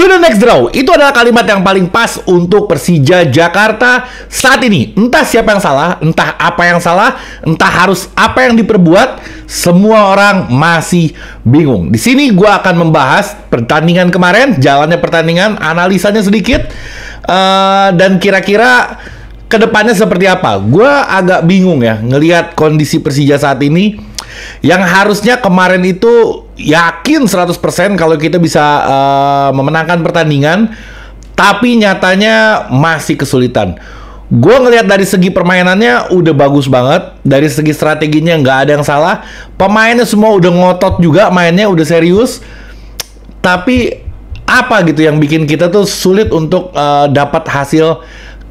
To the next draw, itu adalah kalimat yang paling pas untuk Persija Jakarta saat ini. Entah siapa yang salah, entah apa yang salah, entah harus apa yang diperbuat, semua orang masih bingung. Di sini gue akan membahas pertandingan kemarin, jalannya pertandingan, analisanya sedikit, dan kira-kira kedepannya seperti apa. Gue agak bingung ya, ngelihat kondisi Persija saat ini. Yang harusnya kemarin itu yakin 100% kalau kita bisa memenangkan pertandingan, tapi nyatanya masih kesulitan. Gue ngelihat dari segi permainannya udah bagus banget, dari segi strateginya nggak ada yang salah, pemainnya semua udah ngotot juga, mainnya udah serius, tapi apa gitu yang bikin kita tuh sulit untuk dapat hasil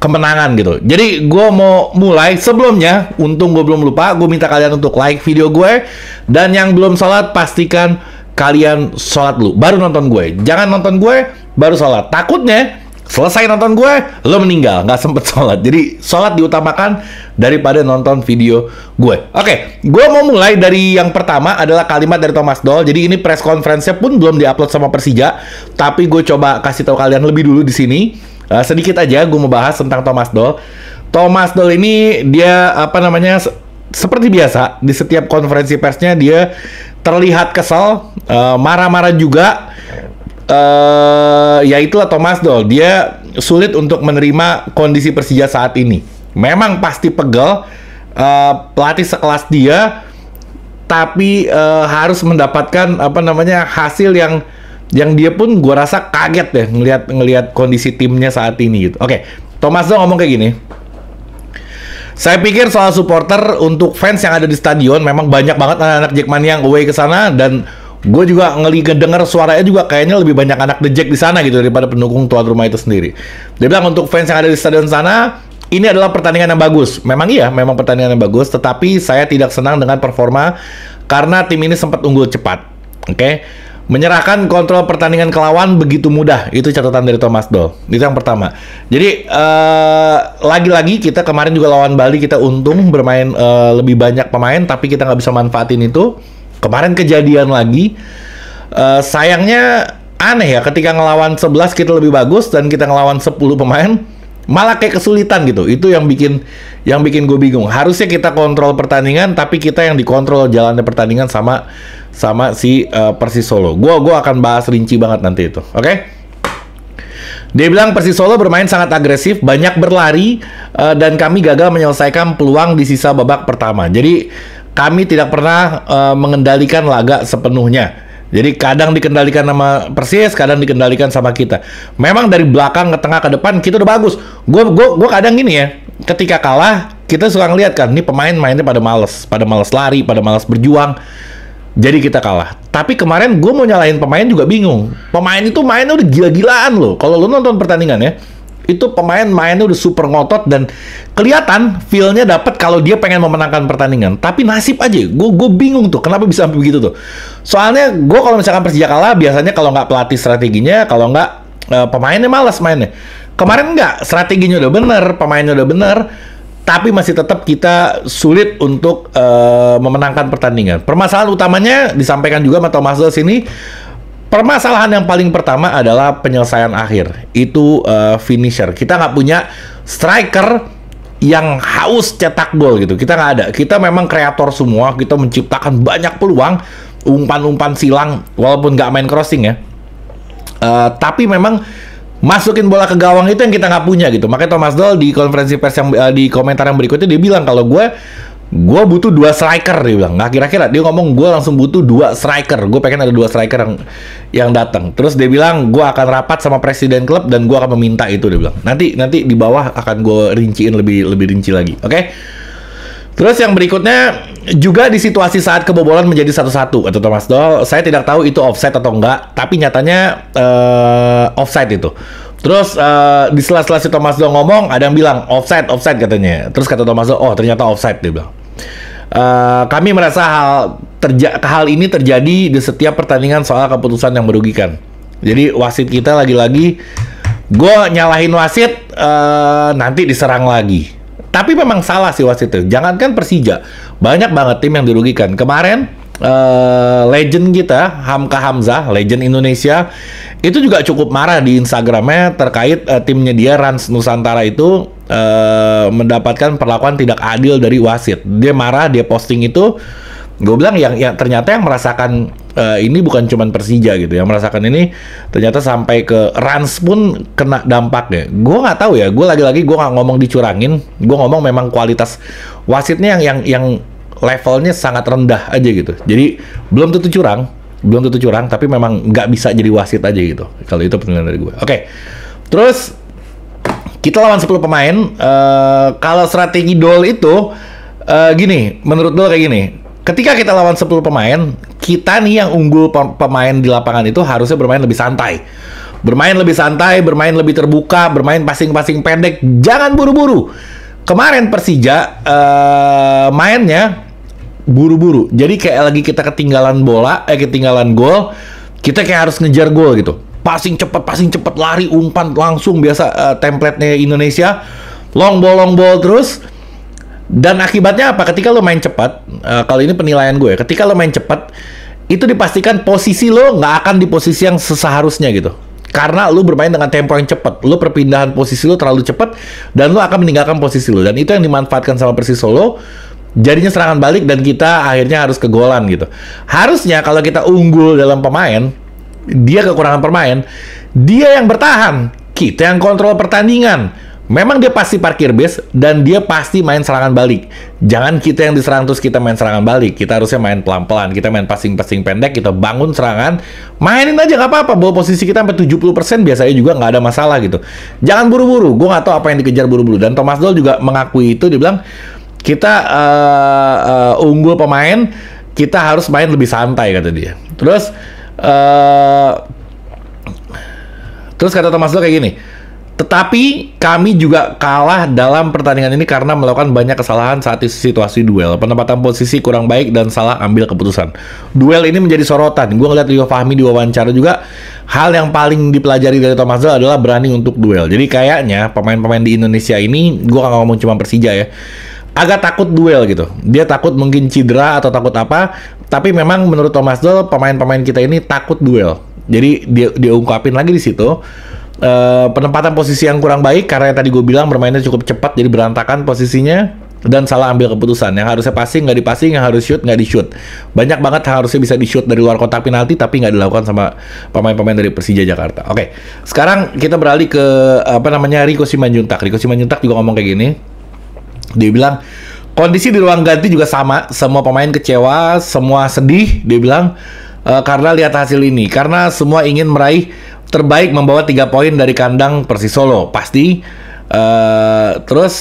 kemenangan gitu. Jadi gue mau mulai, sebelumnya untung gue belum lupa, gue minta kalian untuk like video gue, dan yang belum sholat pastikan kalian sholat dulu baru nonton gue. Jangan nonton gue baru sholat, takutnya selesai nonton gue lo meninggal nggak sempet sholat. Jadi sholat diutamakan daripada nonton video gue. Oke, gue mau mulai dari yang pertama adalah kalimat dari Thomas Doll. Jadi ini press conference-nya pun belum diupload sama Persija, tapi gue coba kasih tahu kalian lebih dulu di sini. Sedikit aja gue mau bahas tentang Thomas Doll. Thomas Doll ini dia seperti biasa di setiap konferensi persnya dia terlihat kesal, marah-marah juga. Ya itulah Thomas Doll. Dia sulit untuk menerima kondisi Persija saat ini. Memang pasti pegel, pelatih sekelas dia, tapi harus mendapatkan hasil yang dia pun gue rasa kaget deh ngelihat kondisi timnya saat ini gitu. Oke, Thomas Doll ngomong kayak gini. Saya pikir soal supporter untuk fans yang ada di stadion memang banyak banget anak-anak Jackmania yang away ke sana, dan gue juga ngedenger suaranya juga kayaknya lebih banyak anak The Jack di sana gitu daripada pendukung tuan rumah itu sendiri. Dia bilang untuk fans yang ada di stadion sana, ini adalah pertandingan yang bagus. Memang iya, memang pertandingan yang bagus, tetapi saya tidak senang dengan performa karena tim ini sempat unggul cepat. Oke? Menyerahkan kontrol pertandingan ke lawan begitu mudah. Itu catatan dari Thomas Doll. Itu yang pertama. Jadi lagi-lagi kita kemarin juga lawan Bali, kita untung bermain lebih banyak pemain, tapi kita nggak bisa manfaatin itu. Kemarin kejadian lagi. Sayangnya aneh ya, ketika ngelawan 11 kita lebih bagus, dan kita ngelawan 10 pemain malah kayak kesulitan gitu. Itu yang bikin gue bingung. Harusnya kita kontrol pertandingan, tapi kita yang dikontrol jalannya pertandingan sama si Persis Solo. Gue akan bahas rinci banget nanti itu. Oke? Dia bilang Persis Solo bermain sangat agresif, banyak berlari, dan kami gagal menyelesaikan peluang di sisa babak pertama. Jadi kami tidak pernah mengendalikan laga sepenuhnya. Jadi kadang dikendalikan sama Persis, kadang dikendalikan sama kita. Memang dari belakang ke tengah ke depan kita udah bagus. Gue kadang gini ya, ketika kalah kita suka ngeliat kan, ini pemain mainnya pada males lari, pada males berjuang. Jadi kita kalah. Tapi kemarin gue mau nyalahin pemain juga bingung. Pemain itu mainnya udah gila-gilaan loh. Kalau lo nonton pertandingan ya, itu pemain mainnya udah super ngotot, dan kelihatan feel-nya dapat kalau dia pengen memenangkan pertandingan. Tapi nasib aja, gue bingung tuh kenapa bisa sampai begitu tuh. Soalnya gue kalau misalkan Persija kalah, biasanya kalau nggak pelatih strateginya, kalau nggak pemainnya malas mainnya. Kemarin nggak, strateginya udah bener, pemainnya udah bener, tapi masih tetap kita sulit untuk memenangkan pertandingan. Permasalahan utamanya disampaikan juga sama Thomas Doll sini. Permasalahan yang paling pertama adalah penyelesaian akhir. Itu finisher. Kita nggak punya striker yang haus cetak gol gitu. Kita nggak ada. Kita memang kreator semua. Kita menciptakan banyak peluang, umpan-umpan silang, walaupun nggak main crossing ya. Tapi memang masukin bola ke gawang itu yang kita nggak punya gitu. Makanya Thomas Doll di konferensi pers yang di komentar yang berikutnya dia bilang kalau gue butuh 2 striker, dia bilang. Nggak kira-kira dia ngomong gue langsung butuh 2 striker. Gue pengen ada 2 striker yang datang. Terus dia bilang gue akan rapat sama presiden klub dan gue akan meminta itu, dia bilang. Nanti di bawah akan gue rinciin lebih rinci lagi. Oke? Terus yang berikutnya juga di situasi saat kebobolan menjadi 1-1 atau Thomas Doll, saya tidak tahu itu offside atau enggak, tapi nyatanya offside itu. Terus di sela-sela si Thomas Doll ngomong, ada yang bilang offside katanya. Terus kata Thomas Doll, oh ternyata offside, dia bilang. Kami merasa hal ini terjadi di setiap pertandingan soal keputusan yang merugikan. Jadi wasit kita lagi-lagi, gue nyalahin wasit, nanti diserang lagi. Tapi memang salah sih wasit itu. Jangankan Persija, banyak banget tim yang dirugikan. Kemarin legend kita Hamka Hamzah, legend Indonesia, itu juga cukup marah di Instagramnya terkait timnya dia Rans Nusantara itu mendapatkan perlakuan tidak adil dari wasit. Dia marah, dia posting itu. Gue bilang yang ternyata yang merasakan ini bukan cuman Persija gitu, yang merasakan ini ternyata sampai ke Rans pun kena dampaknya. Gue nggak tahu ya, gue lagi-lagi gue nggak ngomong dicurangin, gue ngomong memang kualitas wasitnya yang levelnya sangat rendah aja gitu. Jadi belum tentu curang, tapi memang nggak bisa jadi wasit aja gitu. Kalau itu penilaian dari gue. Oke, terus kita lawan 10 pemain. Kalau strategi Dol itu gini, menurut Dol kayak gini. Ketika kita lawan 10 pemain, kita nih yang unggul pemain di lapangan itu harusnya bermain lebih santai. Bermain lebih santai, bermain lebih terbuka, bermain passing-passing pendek, jangan buru-buru. Kemarin Persija mainnya buru-buru. Jadi kayak lagi kita ketinggalan bola, ketinggalan gol, kita kayak harus ngejar gol gitu. Passing cepet, lari, umpan langsung biasa template-nya Indonesia. Long ball terus. Dan akibatnya apa? Ketika lo main cepat, kalau ini penilaian gue, ketika lo main cepat, itu dipastikan posisi lo nggak akan di posisi yang seharusnya gitu. Karena lo bermain dengan tempo yang cepat, lo perpindahan posisi lo terlalu cepat, dan lo akan meninggalkan posisi lo. Dan itu yang dimanfaatkan sama Persis Solo, jadinya serangan balik dan kita akhirnya harus kegolan gitu. Harusnya kalau kita unggul dalam pemain, dia kekurangan pemain, dia yang bertahan, kita yang kontrol pertandingan. Memang dia pasti parkir base dan dia pasti main serangan balik. Jangan kita yang diserang terus kita main serangan balik. Kita harusnya main pelan-pelan. Kita main passing-passing pendek, kita bangun serangan. Mainin aja nggak apa-apa. Bawa posisi kita sampai 70% biasanya juga nggak ada masalah gitu. Jangan buru-buru. Gue nggak tahu apa yang dikejar buru-buru. Dan Thomas Doll juga mengakui itu. Dia bilang, kita unggul pemain, kita harus main lebih santai kata dia. Terus kata Thomas Doll kayak gini. Tetapi kami juga kalah dalam pertandingan ini karena melakukan banyak kesalahan saat situasi duel. Penempatan posisi kurang baik dan salah ambil keputusan. Duel ini menjadi sorotan. Gue ngeliat Rio Fahmi di wawancara juga, hal yang paling dipelajari dari Thomas Doll adalah berani untuk duel. Jadi kayaknya pemain-pemain di Indonesia ini, gue gak ngomong cuma Persija ya, agak takut duel gitu. Dia takut mungkin cedera atau takut apa. Tapi memang menurut Thomas Doll, pemain-pemain kita ini takut duel. Jadi dia ungkapin lagi di situ. Penempatan posisi yang kurang baik karena yang tadi gue bilang bermainnya cukup cepat jadi berantakan posisinya dan salah ambil keputusan. Yang harusnya passing nggak dipasing, yang harus shoot nggak di shoot. Banyak banget yang harusnya bisa di shoot dari luar kotak penalti tapi nggak dilakukan sama pemain-pemain dari Persija Jakarta. Oke, sekarang kita beralih ke Riko Simanjuntak. Riko Simanjuntak juga ngomong kayak gini. Dia bilang kondisi di ruang ganti juga sama, semua pemain kecewa, semua sedih. Dia bilang karena lihat hasil ini, karena semua ingin meraih terbaik, membawa 3 poin dari kandang Persis Solo pasti.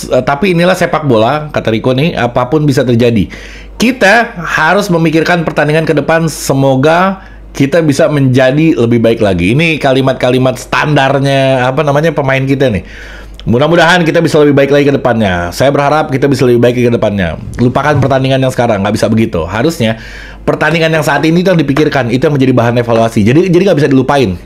Tapi inilah sepak bola, kata Riko nih, apapun bisa terjadi. Kita harus memikirkan pertandingan ke depan, semoga kita bisa menjadi lebih baik lagi. Ini kalimat-kalimat standarnya pemain kita nih. Mudah-mudahan kita bisa lebih baik lagi ke depannya. Saya berharap kita bisa lebih baik lagi ke depannya. Lupakan pertandingan yang sekarang, nggak bisa begitu. Harusnya pertandingan yang saat ini itu yang dipikirkan, itu yang menjadi bahan evaluasi. Jadi nggak bisa dilupain.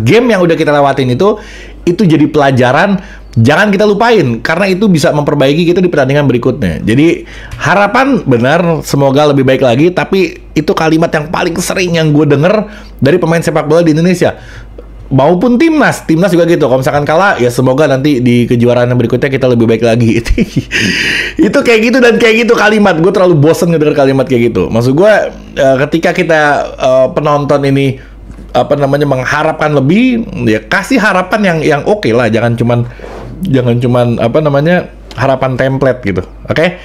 Game yang udah kita lewatin itu jadi pelajaran, jangan kita lupain karena itu bisa memperbaiki kita di pertandingan berikutnya. Jadi harapan benar semoga lebih baik lagi, tapi itu kalimat yang paling sering yang gue denger dari pemain sepak bola di Indonesia maupun timnas juga gitu. Kalau misalkan kalah ya semoga nanti di kejuaraan yang berikutnya kita lebih baik lagi. Itu kayak gitu dan kayak gitu kalimat. Gue terlalu bosen ngedenger kalimat kayak gitu. Maksud gue ketika kita penonton ini mengharapkan lebih, ya kasih harapan yang oke lah, jangan cuman harapan template gitu. Oke?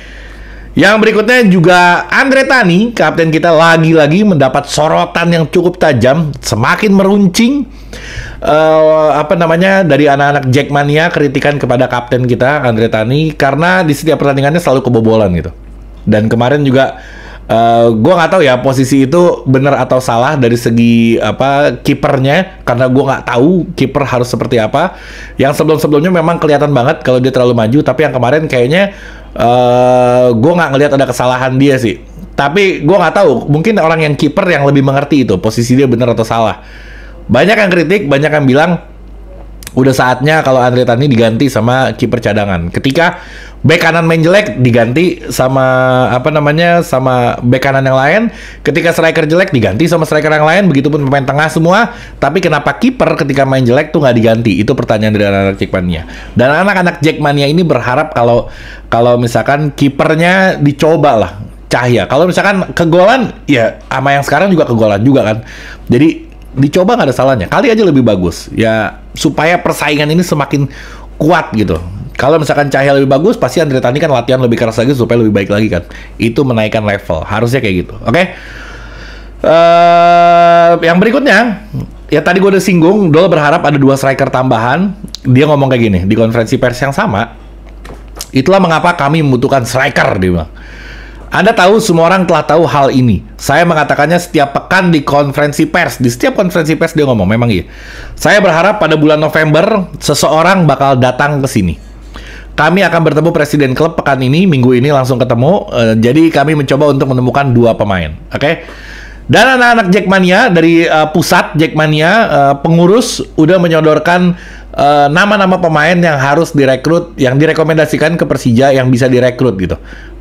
Yang berikutnya juga Andre Tani, kapten kita lagi-lagi mendapat sorotan yang cukup tajam, semakin meruncing dari anak-anak Jackmania, kritikan kepada kapten kita Andre Tani karena di setiap pertandingannya selalu kebobolan gitu. Dan kemarin juga gue nggak tahu ya posisi itu benar atau salah dari segi kipernya, karena gue nggak tahu kiper harus seperti apa. Yang sebelumnya memang kelihatan banget kalau dia terlalu maju, tapi yang kemarin kayaknya gue nggak ngelihat ada kesalahan dia sih. Tapi gue nggak tahu, mungkin orang yang kiper yang lebih mengerti itu posisi dia benar atau salah. Banyak yang kritik, banyak yang bilang Udah saatnya kalau Andre Tani diganti sama kiper cadangan. Ketika bek kanan main jelek diganti sama sama bek kanan yang lain. Ketika striker jelek diganti sama striker yang lain. Begitupun pemain tengah semua. Tapi kenapa kiper ketika main jelek tuh nggak diganti? Itu pertanyaan dari anak-anak Jackmania. Dan anak-anak Jackmania ini berharap kalau misalkan kipernya dicoba lah. Cahya. Kalau misalkan kegolan, ya sama yang sekarang juga kegolan juga kan. Jadi dicoba nggak ada salahnya. Kali aja lebih bagus. Ya supaya persaingan ini semakin kuat gitu. Kalau misalkan Cahya lebih bagus, pasti Andre Tani kan latihan lebih keras lagi supaya lebih baik lagi kan. Itu menaikkan level. Harusnya kayak gitu. Oke? Yang berikutnya, ya tadi gue udah singgung, Dol berharap ada 2 striker tambahan. Dia ngomong kayak gini, di konferensi pers yang sama. Itulah mengapa kami membutuhkan striker, dia bilang. Anda tahu, semua orang telah tahu hal ini. Saya mengatakannya setiap pekan di konferensi pers. Di setiap konferensi pers dia ngomong, memang iya. Saya berharap pada bulan November, seseorang bakal datang ke sini. Kami akan bertemu presiden klub pekan ini, minggu ini langsung ketemu. Jadi kami mencoba untuk menemukan 2 pemain. Oke? Dan anak-anak Jackmania dari pusat Jackmania, pengurus udah menyodorkan nama-nama pemain yang harus direkrut, yang direkomendasikan ke Persija yang bisa direkrut gitu.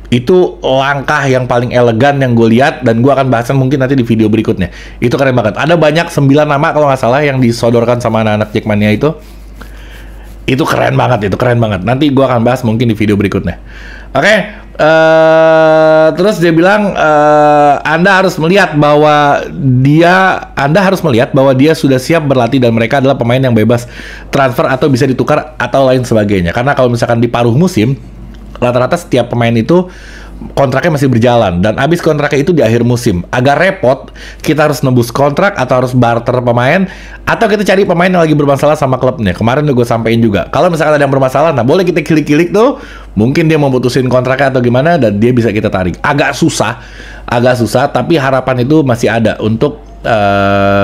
Itu langkah yang paling elegan yang gue lihat, dan gue akan bahasan mungkin nanti di video berikutnya. Itu keren banget. Ada banyak 9 nama kalau nggak salah yang disodorkan sama anak-anak Jackmania itu. Itu keren banget, itu keren banget. Nanti gue akan bahas mungkin di video berikutnya. Oke, terus dia bilang Anda harus melihat bahwa dia sudah siap berlatih dan mereka adalah pemain yang bebas transfer atau bisa ditukar atau lain sebagainya. Karena kalau misalkan di paruh musim, rata-rata setiap pemain itu kontraknya masih berjalan, dan habis kontraknya itu di akhir musim. Agak repot, kita harus nebus kontrak atau harus barter pemain, atau kita cari pemain yang lagi bermasalah sama klubnya. Kemarin udah gue sampein juga, kalau misalkan ada yang bermasalah, nah boleh kita kilik-kilik tuh, mungkin dia mau putusin kontraknya atau gimana, dan dia bisa kita tarik. Agak susah, tapi harapan itu masih ada untuk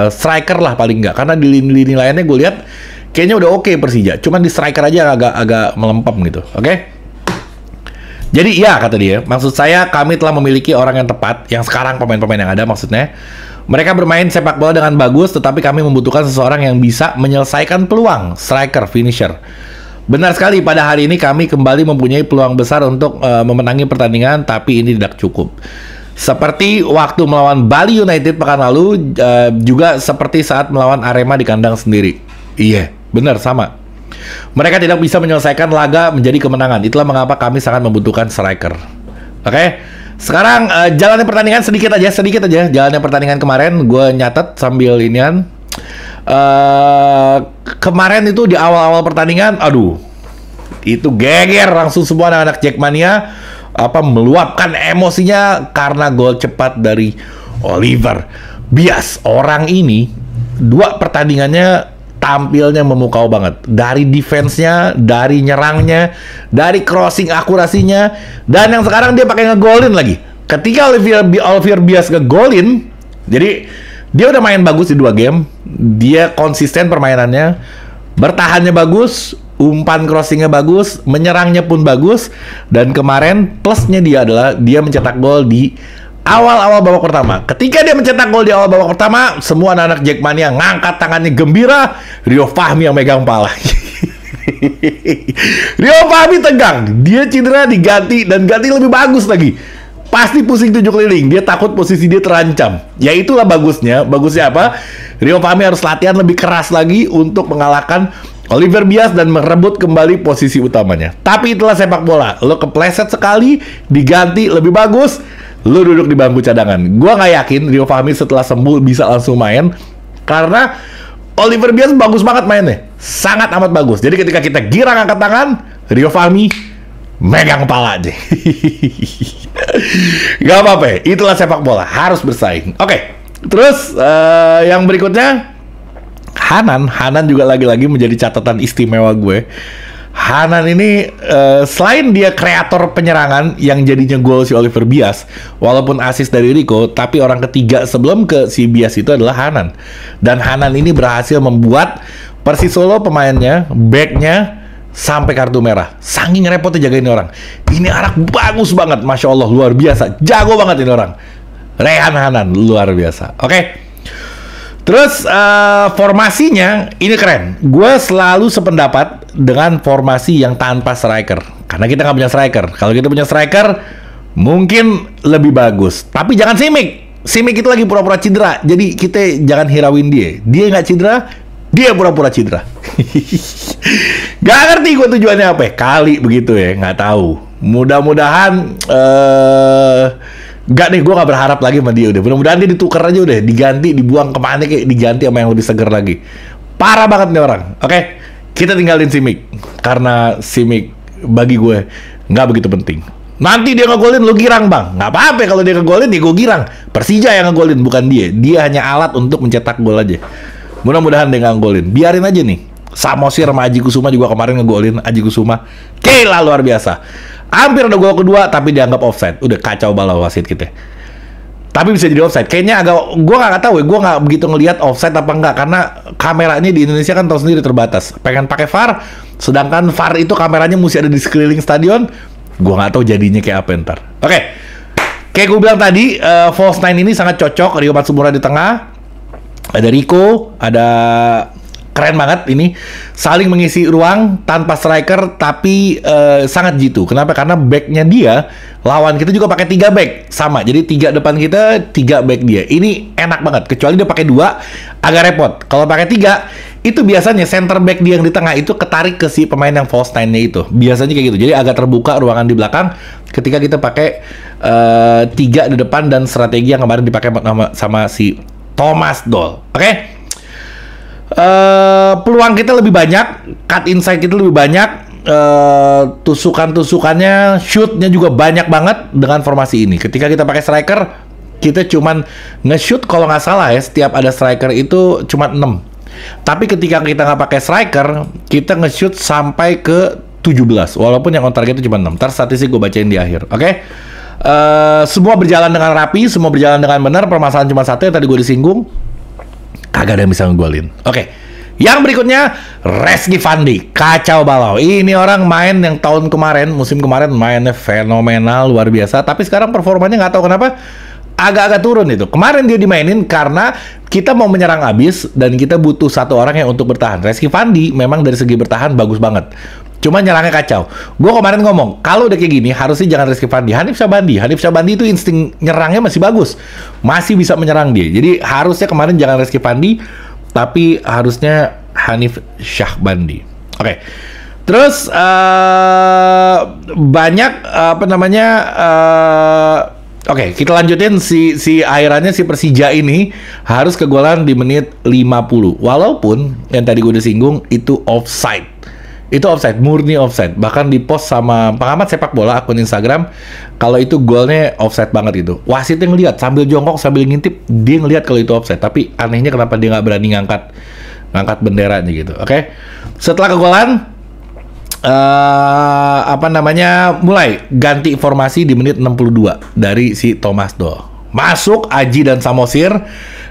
striker lah paling nggak, karena di lini lainnya gue lihat kayaknya udah oke Persija, cuman di striker aja agak melempem gitu. Oke? Jadi ya, kata dia, maksud saya kami telah memiliki orang yang tepat, yang sekarang pemain-pemain yang ada maksudnya. Mereka bermain sepak bola dengan bagus, tetapi kami membutuhkan seseorang yang bisa menyelesaikan peluang, striker, finisher. Benar sekali, pada hari ini kami kembali mempunyai peluang besar untuk memenangi pertandingan, tapi ini tidak cukup. Seperti waktu melawan Bali United pekan lalu, juga seperti saat melawan Arema di kandang sendiri. Iya, benar, sama. Mereka tidak bisa menyelesaikan laga menjadi kemenangan. Itulah mengapa kami sangat membutuhkan striker. Oke? Sekarang jalannya pertandingan sedikit aja. Jalannya pertandingan kemarin gue nyatet sambil inian. Kemarin itu di awal-awal pertandingan, aduh, itu geger langsung semua anak-anak Jackmania meluapkan emosinya karena gol cepat dari Oliver Bias. Orang ini 2 pertandingannya tampilnya memukau banget. Dari defense-nya, dari nyerangnya, dari crossing akurasinya, dan yang sekarang dia pakai ngegolin lagi. Ketika Oliver Bias ngegolin, jadi dia udah main bagus di 2 game, dia konsisten permainannya, bertahannya bagus, umpan crossingnya bagus, menyerangnya pun bagus, dan kemarin plusnya dia adalah dia mencetak gol di awal-awal babak pertama. Ketika dia mencetak gol di awal babak pertama, semua anak-anak Jackmania ngangkat tangannya gembira. Rio Fahmi yang megang pala. Rio Fahmi tegang. Dia cedera, diganti, dan ganti lebih bagus lagi. Pasti pusing 7 keliling. Dia takut posisi dia terancam. Ya itulah bagusnya. Bagusnya apa? Rio Fahmi harus latihan lebih keras lagi untuk mengalahkan Oliver Bias dan merebut kembali posisi utamanya. Tapi itulah sepak bola. Lo kepleset sekali, diganti lebih bagus, lu duduk di bangku cadangan. Gua nggak yakin Rio Fahmi setelah sembuh bisa langsung main, karena Oliver Bias bagus banget mainnya, sangat amat bagus. Jadi ketika kita girang angkat tangan, Rio Fahmi megang pala aja. Gak apa-apa, itulah sepak bola, harus bersaing. Oke, terus yang berikutnya Hanan juga lagi-lagi menjadi catatan istimewa gue. Hanan ini selain dia kreator penyerangan yang jadinya gol si Oliver Bias, walaupun asis dari Rico, tapi orang ketiga sebelum ke si Bias itu adalah Hanan. Dan Hanan ini berhasil membuat Persisolo pemainnya, backnya sampai kartu merah. Saking repotnya jagain orang. Ini anak bagus banget, Masya Allah, luar biasa, jago banget ini orang. Rehan Hanan, luar biasa. Oke. Terus formasinya ini keren. Gue selalu sependapat dengan formasi yang tanpa striker. Karena kita nggak punya striker. Kalau kita punya striker, mungkin lebih bagus. Tapi jangan Simic. Simic itu lagi pura-pura cedera. Jadi kita jangan hirauin dia. Dia nggak cedera, dia pura-pura cedera. Gak ngerti gue tujuannya apa. Kali begitu ya, nggak tahu. Mudah-mudahan gak deh, gue gak berharap lagi sama dia udah. Mudah-mudahan dia ditukar aja udah, diganti, dibuang kemana kayak diganti sama yang lebih seger lagi. Parah banget nih orang. Oke, kita tinggalin Simic karena Simic bagi gue nggak begitu penting. Nanti dia ngegolin, lu girang bang. Nggak apa-apa kalau dia ngegolin, dia gue girang. Persija yang ngegolin, bukan dia. Dia hanya alat untuk mencetak gol aja. Mudah-mudahan dia nggak ngegolin. Biarin aja nih. Samosir sama Aji Kusuma juga kemarin ngegolin. Aji Kusuma, gila luar biasa. Hampir ada gol kedua, tapi dianggap offside. Udah kacau balau wasit kita. Tapi bisa jadi offside. Kayaknya agak, gue nggak tahu ya. Gue nggak begitu ngelihat offside apa enggak. Karena kameranya di Indonesia kan tahu sendiri terbatas. Pengen pakai VAR, sedangkan VAR itu kameranya mesti ada di sekeliling stadion. Gue nggak tahu jadinya kayak apa ntar. Oke. Kayak gue bilang tadi, false nine ini sangat cocok. Rio Matsumura di tengah. Ada Rico, ada... Keren banget ini, saling mengisi ruang tanpa striker tapi sangat jitu. Kenapa? Karena backnya dia, lawan kita juga pakai 3 back sama. Jadi 3 depan kita, 3 back dia. Ini enak banget. Kecuali dia pakai 2, agak repot. Kalau pakai 3, itu biasanya center back dia yang di tengah itu ketarik ke si pemain yang false nine-nya itu. Biasanya kayak gitu. Jadi agak terbuka ruangan di belakang ketika kita pakai 3 di depan dan strategi yang kemarin dipakai sama si Thomas Doll. Oke? Peluang kita lebih banyak, cut inside kita lebih banyak, tusukannya, shootnya juga banyak banget dengan formasi ini. Ketika kita pakai striker, kita cuman nge-shoot kalau nggak salah ya, setiap ada striker itu cuma 6. Tapi ketika kita nggak pakai striker, kita nge-shoot sampai ke 17, walaupun yang on target itu cuma 6. Ntar statistik gue bacain di akhir, oke? Semua berjalan dengan rapi, semua berjalan dengan benar. Permasalahan cuma satu yang tadi gue disinggung, kagak ada yang bisa ngegolin. Oke. Yang berikutnya, Reski Fandi. Kacau balau. Ini orang main yang tahun kemarin, musim kemarin mainnya fenomenal, luar biasa. Tapi sekarang performanya nggak tahu kenapa agak-agak turun itu. Kemarin dia dimainin karena kita mau menyerang abis dan kita butuh satu orang yang untuk bertahan. Reski Fandi memang dari segi bertahan bagus banget. Cuma nyerangnya kacau. Gue kemarin ngomong, kalau udah kayak gini, harusnya jangan Reski Fandi. Hanif Syahbandi. Hanif Syahbandi itu insting nyerangnya masih bagus. Masih bisa menyerang dia. Jadi harusnya kemarin jangan Reski Fandi, tapi harusnya Hanif Syahbandi. Oke. Terus, banyak, oke, kita lanjutin si akhirannya si Persija ini harus kegolan di menit 50. Walaupun, yang tadi gue udah singgung, itu offside. Itu offside, murni offside. Bahkan di-post sama pengamat sepak bola akun Instagram, kalau itu golnya offside banget gitu. Wasitnya ngelihat sambil jongkok, sambil ngintip, dia ngelihat kalau itu offside. Tapi anehnya kenapa dia nggak berani ngangkat benderanya gitu. Oke. Setelah kegolan, mulai ganti formasi di menit 62 dari si Thomas Doll. Masuk Aji dan Samosir.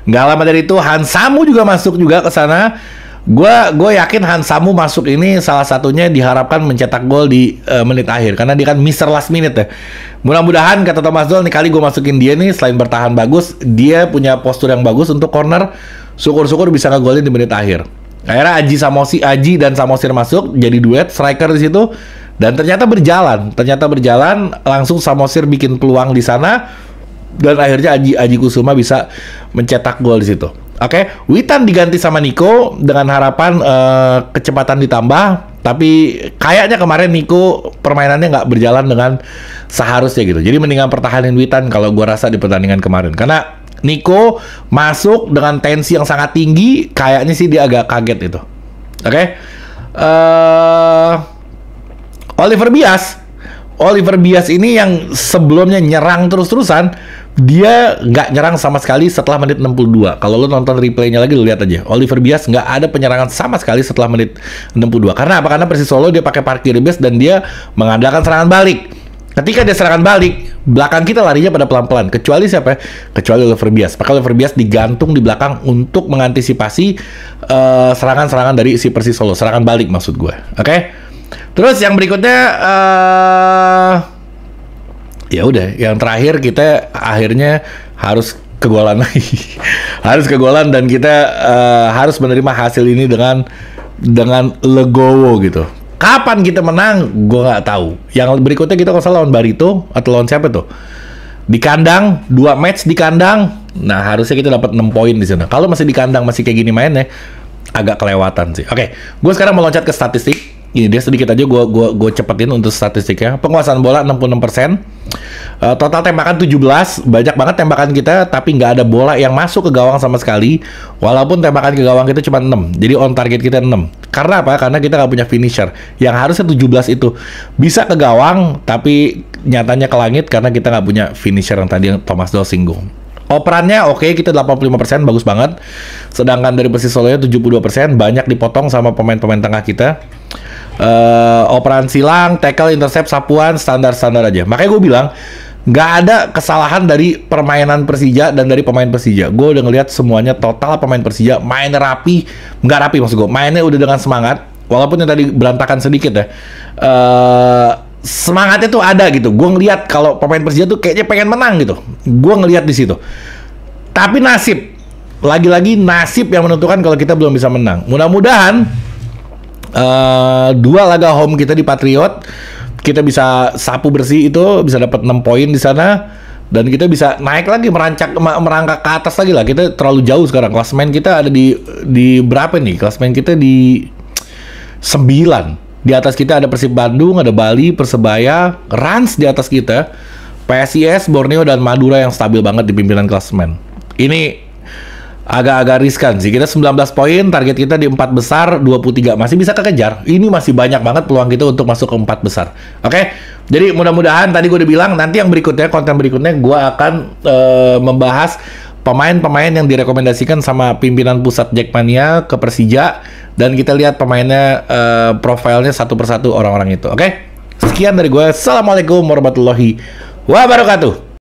Nggak lama dari itu Hansamu juga masuk juga ke sana. Gue yakin Hansamu masuk ini salah satunya diharapkan mencetak gol di menit akhir karena dia kan Mr. Last Minute ya. Mudah-mudahan kata Thomas Doll nih kali gue masukin dia nih, selain bertahan bagus, dia punya postur yang bagus untuk corner. Syukur-syukur bisa ngegolin di menit akhir. Akhirnya Aji dan Samosir masuk jadi duet striker di situ dan ternyata berjalan. Langsung Samosir bikin peluang di sana dan akhirnya Aji Kusuma bisa mencetak gol di situ. Oke, Witan diganti sama Nico dengan harapan kecepatan ditambah, tapi kayaknya kemarin Nico permainannya nggak berjalan dengan seharusnya gitu. Jadi mendingan pertahanin Witan kalau gue rasa di pertandingan kemarin. Karena Nico masuk dengan tensi yang sangat tinggi, kayaknya sih dia agak kaget itu. Oke, Oliver Bias ini yang sebelumnya nyerang terus-terusan, dia nggak nyerang sama sekali setelah menit 62. Kalau lo nonton replaynya lagi, lo lihat aja. Oliver Bias nggak ada penyerangan sama sekali setelah menit 62. Karena apa? Karena Persis Solo dia pakai parkir base dan dia mengandalkan serangan balik. Ketika dia serangan balik, belakang kita larinya pada pelan-pelan. Kecuali siapa? Kecuali Oliver Bias. Maka Oliver Bias digantung di belakang untuk mengantisipasi serangan-serangan dari si Persis Solo. Serangan balik maksud gue. Oke? Terus yang berikutnya, ya udah, yang terakhir kita akhirnya harus kegolan lagi. Harus kegolan dan kita harus menerima hasil ini dengan legowo gitu. Kapan kita menang, gue nggak tahu. Yang berikutnya kita kalau salah lawan Barito atau lawan siapa tuh? Di kandang, 2 match di kandang. Nah, harusnya kita dapat 6 poin di sana. Kalau masih di kandang masih kayak gini mainnya, agak kelewatan sih. Oke, gue sekarang mau loncat ke statistik. Ini dia sedikit aja gue cepetin untuk statistiknya. Penguasaan bola 66%. Total tembakan 17. Banyak banget tembakan kita, tapi nggak ada bola yang masuk ke gawang sama sekali. Walaupun tembakan ke gawang kita cuma 6. Jadi on target kita 6. Karena apa? Karena kita nggak punya finisher. Yang harusnya 17 itu bisa ke gawang, tapi nyatanya ke langit karena kita nggak punya finisher yang tadi yang Thomas Doll singgung. Operannya oke, kita 85%, bagus banget. Sedangkan dari Persis Solonya 72%, banyak dipotong sama pemain-pemain tengah kita. Operan silang, tackle, intercept, sapuan, standar-standar aja. Makanya gue bilang, nggak ada kesalahan dari permainan Persija dan dari pemain Persija. Gue udah ngeliat semuanya total pemain Persija mainnya rapi, nggak rapi maksud gue, mainnya udah dengan semangat. Walaupun yang tadi berantakan sedikit ya. Semangatnya tuh ada gitu. Gue ngeliat kalau pemain Persija tuh kayaknya pengen menang gitu. Gue ngeliat di situ. Tapi nasib, lagi-lagi nasib yang menentukan kalau kita belum bisa menang. Mudah-mudahan 2 laga home kita di Patriot, kita bisa sapu bersih itu, bisa dapat 6 poin di sana. Dan kita bisa naik lagi, merangkak ke atas lagi lah. Kita terlalu jauh sekarang. Klasemen kita ada di berapa nih? Klasemen kita di 9. Di atas kita ada Persib Bandung, ada Bali, Persebaya, Rans di atas kita, PSIS, Borneo, dan Madura yang stabil banget di pimpinan klasemen. Ini agak-agak riskan sih. Kita 19 poin, target kita di 4 besar, 23. Masih bisa kekejar. Ini masih banyak banget peluang kita untuk masuk ke 4 besar. Oke? Jadi mudah-mudahan, tadi gue udah bilang, nanti yang berikutnya, konten berikutnya, gue akan membahas pemain-pemain yang direkomendasikan sama pimpinan pusat Jackmania ke Persija. Dan kita lihat pemainnya, profilnya satu persatu orang-orang itu. Oke? Sekian dari gue. Assalamualaikum warahmatullahi wabarakatuh.